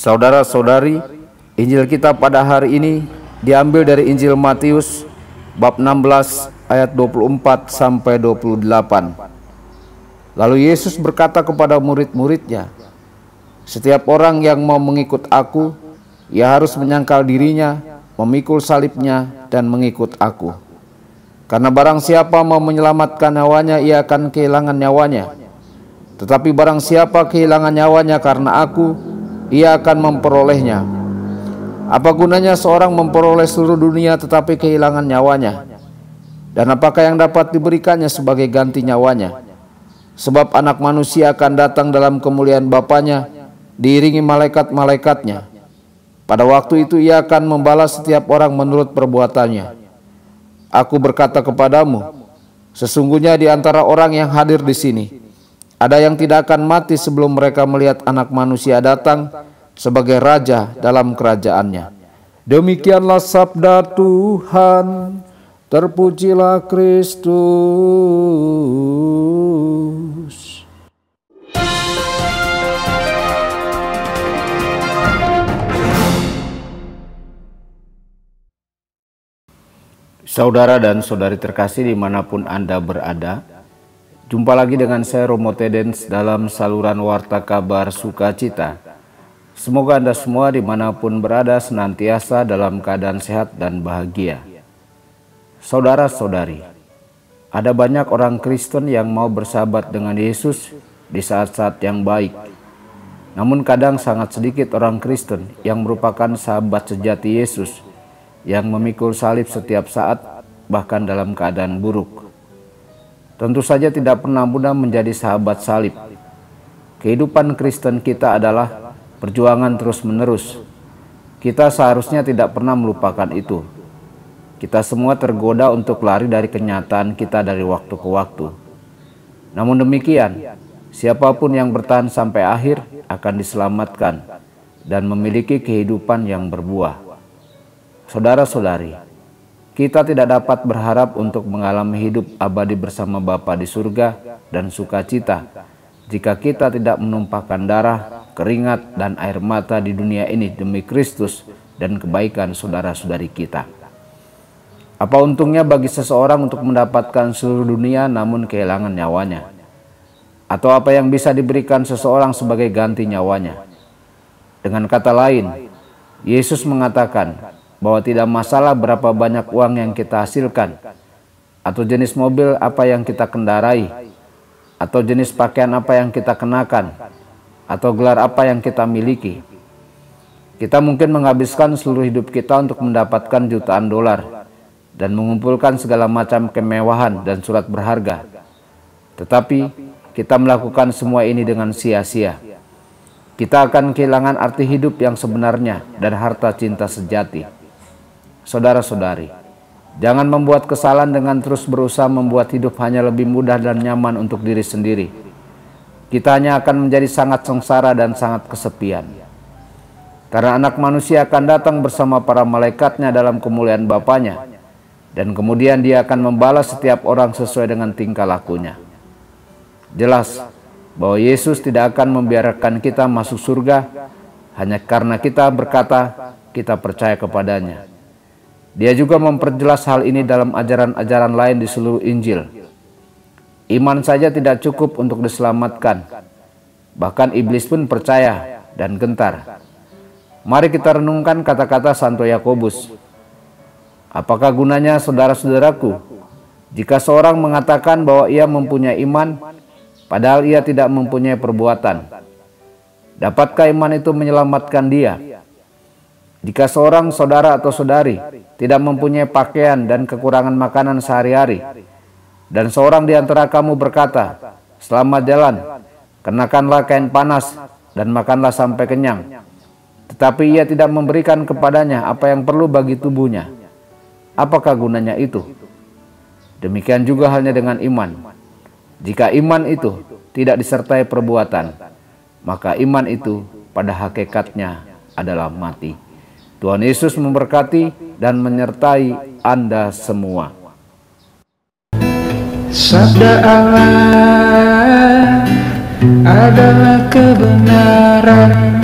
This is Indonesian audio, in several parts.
Saudara-saudari, Injil kita pada hari ini diambil dari Injil Matius bab 16 ayat 24 sampai 28. Lalu Yesus berkata kepada murid-muridnya, "Setiap orang yang mau mengikut aku, ia harus menyangkal dirinya, memikul salibnya dan mengikut aku. Karena barang siapa mau menyelamatkan nyawanya, ia akan kehilangan nyawanya. Tetapi barang siapa kehilangan nyawanya karena aku, ia akan memperolehnya. Apa gunanya seorang memperoleh seluruh dunia tetapi kehilangan nyawanya? Dan apakah yang dapat diberikannya sebagai ganti nyawanya? Sebab anak manusia akan datang dalam kemuliaan Bapanya, diiringi malaikat-malaikatnya. Pada waktu itu ia akan membalas setiap orang menurut perbuatannya. Aku berkata kepadamu, sesungguhnya di antara orang yang hadir di sini, ada yang tidak akan mati sebelum mereka melihat Anak Manusia datang sebagai Raja dalam kerajaannya." Demikianlah sabda Tuhan. Terpujilah Kristus. Saudara dan saudari terkasih dimanapun Anda berada, jumpa lagi dengan saya Romo Tedens dalam saluran Warta Kabar Sukacita. Semoga Anda semua dimanapun berada senantiasa dalam keadaan sehat dan bahagia. Saudara-saudari, ada banyak orang Kristen yang mau bersahabat dengan Yesus di saat-saat yang baik. Namun kadang sangat sedikit orang Kristen yang merupakan sahabat sejati Yesus, yang memikul salib setiap saat, bahkan dalam keadaan buruk. Tentu saja tidak pernah mudah menjadi sahabat salib. Kehidupan Kristen kita adalah perjuangan terus-menerus. Kita seharusnya tidak pernah melupakan itu. Kita semua tergoda untuk lari dari kenyataan kita dari waktu ke waktu. Namun demikian, siapapun yang bertahan sampai akhir akan diselamatkan dan memiliki kehidupan yang berbuah. Saudara-saudari, kita tidak dapat berharap untuk mengalami hidup abadi bersama Bapa di surga dan sukacita jika kita tidak menumpahkan darah, keringat, dan air mata di dunia ini demi Kristus dan kebaikan saudara-saudari kita. Apa untungnya bagi seseorang untuk mendapatkan seluruh dunia namun kehilangan nyawanya? Atau apa yang bisa diberikan seseorang sebagai ganti nyawanya? Dengan kata lain, Yesus mengatakan bahwa tidak masalah berapa banyak uang yang kita hasilkan, atau jenis mobil apa yang kita kendarai, atau jenis pakaian apa yang kita kenakan, atau gelar apa yang kita miliki. Kita mungkin menghabiskan seluruh hidup kita untuk mendapatkan jutaan dolar dan mengumpulkan segala macam kemewahan dan surat berharga. Tetapi kita melakukan semua ini dengan sia-sia. Kita akan kehilangan arti hidup yang sebenarnya dan harta cinta sejati. Saudara-saudari, jangan membuat kesalahan dengan terus berusaha membuat hidup hanya lebih mudah dan nyaman untuk diri sendiri. Kita hanya akan menjadi sangat sengsara dan sangat kesepian. Karena Anak Manusia akan datang bersama para malaikatnya dalam kemuliaan Bapanya, dan kemudian Dia akan membalas setiap orang sesuai dengan tingkah lakunya. Jelas bahwa Yesus tidak akan membiarkan kita masuk surga hanya karena kita berkata kita percaya kepadanya. Dia juga memperjelas hal ini dalam ajaran-ajaran lain di seluruh Injil. Iman saja tidak cukup untuk diselamatkan. Bahkan iblis pun percaya dan gentar. Mari kita renungkan kata-kata Santo Yakobus. Apakah gunanya, saudara-saudaraku, jika seorang mengatakan bahwa ia mempunyai iman, padahal ia tidak mempunyai perbuatan? Dapatkah iman itu menyelamatkan dia? Jika seorang saudara atau saudari tidak mempunyai pakaian dan kekurangan makanan sehari-hari, dan seorang di antara kamu berkata, "Selamat jalan, kenakanlah kain panas dan makanlah sampai kenyang," tetapi ia tidak memberikan kepadanya apa yang perlu bagi tubuhnya, apakah gunanya itu? Demikian juga halnya dengan iman. Jika iman itu tidak disertai perbuatan, maka iman itu pada hakikatnya adalah mati. Tuhan Yesus memberkati dan menyertai Anda semua. Sabda Allah adalah kebenaran.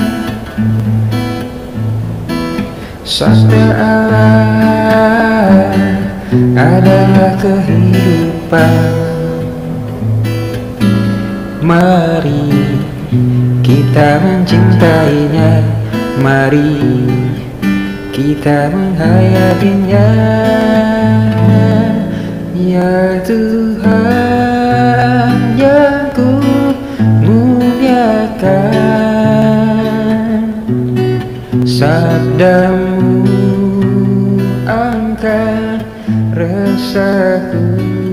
Sabda Allah adalah kehidupan. Mari kita mencintainya, mari kita menghayatinya. Ya Tuhan yang ku muliakan, sabdamu angkat resahku.